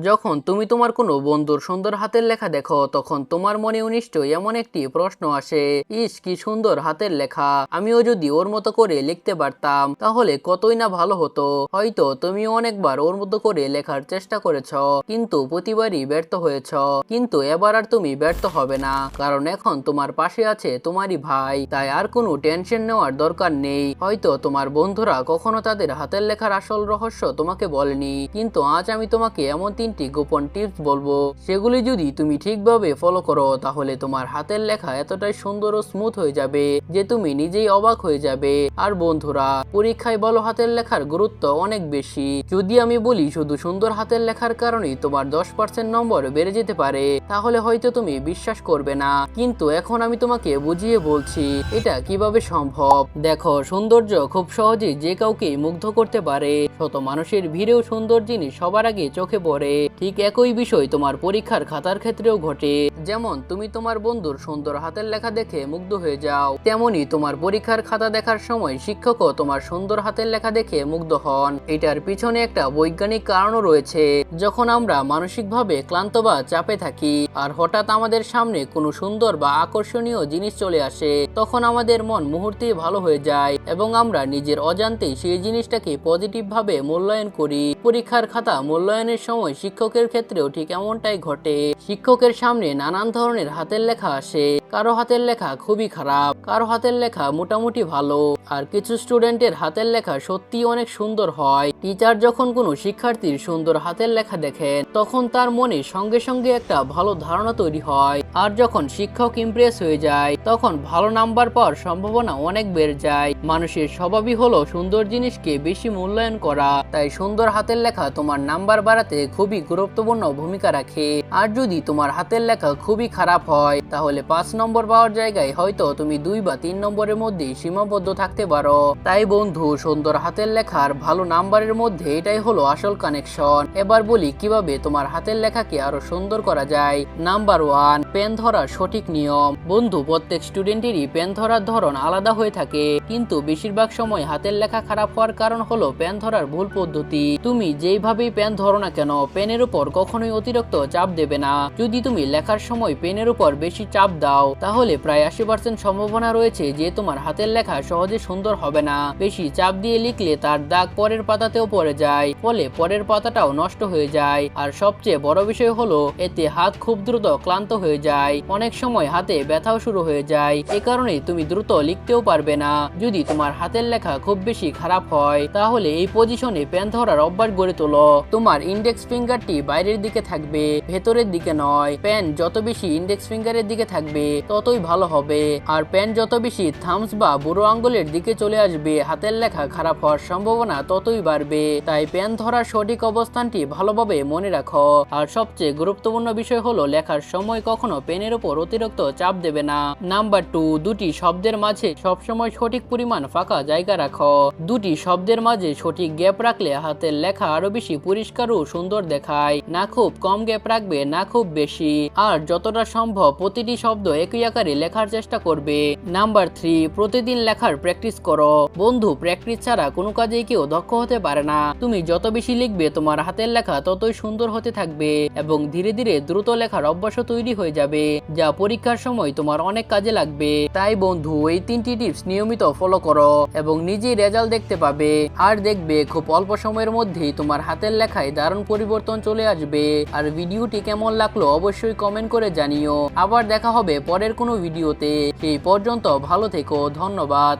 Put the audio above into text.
যখন তুমি তোমার কোনো বন্ধুর সুন্দর হাতের লেখা দেখো তখন তোমার মনেও নিশ্চয়ই এমন একটি প্রশ্ন আসে, ইস কি সুন্দর হাতের লেখা, আমিও যদি ওর মতো করে লিখতে পারতাম তাহলে কতই না ভালো হতো। হয়তো তুমিও অনেকবার ওর মতো করে লেখার চেষ্টা করেছ, কিন্তু প্রতিবারই ব্যর্থ হয়েছ। কিন্তু এবার আর তুমি ব্যর্থ হবে না, কারণ এখন তোমার পাশে আছে তোমারই ভাই, তাই আর কোনো টেনশন নেওয়ার দরকার নেই। হয়তো তোমার বন্ধুরা কখনো তাদের হাতের লেখার আসল রহস্য তোমাকে বলেনি, কিন্তু আজ আমি তোমাকে এমন 3টি গোপন টিপস বলবো, সেগুলি যদি তুমি ঠিকভাবে ফলো করো তাহলে তোমার হাতের লেখা এতটাই সুন্দর ও স্মুথ হয়ে যাবে যে তুমি নিজেই অবাক হয়ে যাবে। আর বন্ধুরা, পরীক্ষায় ভালো হাতের লেখার গুরুত্ব অনেক বেশি। যদি আমি বলি শুধু সুন্দর হাতের লেখার কারণেই তোমার 10% নম্বর বেড়ে যেতে পারে, তাহলে হয়তো তুমি বিশ্বাস করবে না, কিন্তু এখন আমি তোমাকে বুঝিয়ে বলছি এটা কিভাবে সম্ভব। দেখো, সৌন্দর্য খুব সহজেই যে কাউকে মুগ্ধ করতে পারে। শত মানুষের ভিড়েও সুন্দর জিনিস সবার আগে চোখে পড়ে। ঠিক একই বিষয় তোমার পরীক্ষার খাতার ক্ষেত্রেও ঘটে। যেমন তুমি তোমার বন্ধুর সুন্দর হাতের লেখা দেখে মুগ্ধ হয়ে যাও, তেমনি তোমার পরীক্ষার খাতা দেখার সময় শিক্ষকও তোমার সুন্দর হাতের লেখা দেখে মুগ্ধ হন। এটার পিছনে একটা বৈজ্ঞানিক কারণও রয়েছে। যখন আমরা মানসিকভাবে ক্লান্ত বা চাপে থাকি আর হঠাৎ আমাদের সামনে কোনো সুন্দর বা আকর্ষণীয় জিনিস চলে আসে, তখন আমাদের মন মুহূর্তেই ভালো হয়ে যায় এবং আমরা নিজের অজান্তেই সেই জিনিসটাকে পজিটিভ ভাবে মূল্যায়ন করি। পরীক্ষার খাতা মূল্যায়নের সময় শিক্ষকের ক্ষেত্রেও ঠিক এমনটাই ঘটে। শিক্ষকের সামনে নানান ধরনের হাতের লেখা আসে, কারো হাতের লেখা খুবই খারাপ, কারো হাতের লেখা মোটামুটি ভালো, আর কিছু স্টুডেন্টের হাতের লেখা সত্যি অনেক সুন্দর হয়। টিচার যখন কোনো শিক্ষার্থীর সুন্দর হাতের লেখা দেখেন তখন তার মনে সঙ্গে সঙ্গে একটা ভালো ধারণা তৈরি হয়, আর যখন শিক্ষক ইমপ্রেস হয়ে যায় তখন ভালো নাম্বার পাওয়ার সম্ভাবনা অনেক বেড়ে যায়। মানুষের স্বভাবই হলো সুন্দর জিনিসকে বেশি মূল্যায়ন করা, তাই সুন্দর হাতের লেখা তোমার নাম্বার বাড়াতে খুবই গুরুত্বপূর্ণ ভূমিকা রাখে। আর যদি তোমার হাতের লেখা খুবই খারাপ হয় তাহলে 5 নম্বর পাওয়ার জায়গায় হয়তো তুমি 2 বা 3 নম্বরের মধ্যে সীমাবদ্ধ থাকতে পারো। তাই বন্ধু, সুন্দর হাতের লেখার ভালো নাম্বারের মধ্যে এটাই হলো আসল কানেকশন। এবার বলি কিভাবে তোমার হাতের লেখাকে আরো সুন্দর করা যায়। নাম্বার 1, পেন ধরার সঠিক নিয়ম। বন্ধু, প্রত্যেক স্টুডেন্টেরই পেন ধরার ধরন আলাদা হয়ে থাকে, কিন্তু বেশিরভাগ সময় হাতের লেখা খারাপ হওয়ার কারণ হলো পেন ধরার ভুল পদ্ধতি। তুমি যেইভাবেই পেন ধরো না কেন, পেনের উপর কখনোই অতিরিক্ত চাপ দেবে না। যদি তুমি লেখার সময় পেনের উপর বেশি চাপ দাও তাহলে প্রায় 80% সম্ভাবনা রয়েছে যে তোমার হাতের লেখা সহজে সুন্দর হবে না। বেশি চাপ দিয়ে লিখলে তার দাগ পরের পাতাতেও পড়ে যায়, ফলে পরের পাতাটাও নষ্ট হয়ে যায়। আর সবচেয়ে বড় বিষয় হলো এতে হাত খুব দ্রুত ক্লান্ত হয়ে যায়, অনেক সময় হাতে ব্যথাও শুরু হয়ে যায়। এ কারণে তুমি দ্রুত লিখতেও পারবে না। যদি তোমার হাতের লেখা খুব বেশি খারাপ হয় তাহলে এই পজিশনে পেন ধরার অভ্যাস গড়ে তোলো। তোমার ইন্ডেক্স ফিঙ্গারটি বাইরের দিকে থাকবে, ভেতরের দিকে নয়। পেন যত বেশি ইন্ডেক্স ফিঙ্গারের দিকে থাকবে ততই ভালো হবে, আর পেন যত বেশি থাম্বস বা বুড়ো আঙ্গুলের দিকে চলে আসবে হাতের লেখা খারাপ হওয়ার সম্ভাবনা ততই বাড়বে। তাই পেন ধরার সঠিক অবস্থানটি ভালোভাবে মনে রাখো। আর সবচেয়ে গুরুত্বপূর্ণ বিষয় হলো লেখার সময় কখনো পেনের উপর অতিরিক্ত চাপ দেবে না। নাম্বার 2, দুটি শব্দের মাঝে সবসময় সঠিক পরিমাণ ফাঁকা জায়গা রাখো। দুটি শব্দের মাঝে সঠিক গ্যাপ রাখলে হাতের লেখা আরো বেশি পরিষ্কার ও সুন্দর দেখায়। না খুব কম গ্যাপ রাখবে, না খুব বেশি। আর যতটা সম্ভব প্রতিটি শব্দ একই আকারে লেখার চেষ্টা করবে। নাম্বার 3, প্রতিদিন লেখার প্র্যাকটিস করো। বন্ধু, প্র্যাকটিস ছাড়া কোনো কাজেই কেউ দক্ষ হতে পারে না। তুমি যত বেশি লিখবে তোমার হাতের লেখা ততই সুন্দর হতে থাকবে এবং ধীরে ধীরে দ্রুত লেখার অভ্যাসও তৈরি হয়ে যাবে, যা পরীক্ষার সময় তোমার অনেক কাজে লাগবে। তাই বন্ধু, এই 3টি টিপস নিয়মিত ফলো করো এবং নিজেই রেজাল্ট দেখতে পাবে। আর দেখবে খুব অল্প সময়ের মধ্যেই তোমার হাতের লেখায় দারুণ পরিবর্তন চলে আসবে। আর ভিডিওটি কেমন লাগলো অবশ্যই কমেন্ট করে জানিও। আবার দেখা হবে পরের কোনো ভিডিওতে। সেই পর্যন্ত ভালো থেকো, ধন্যবাদ।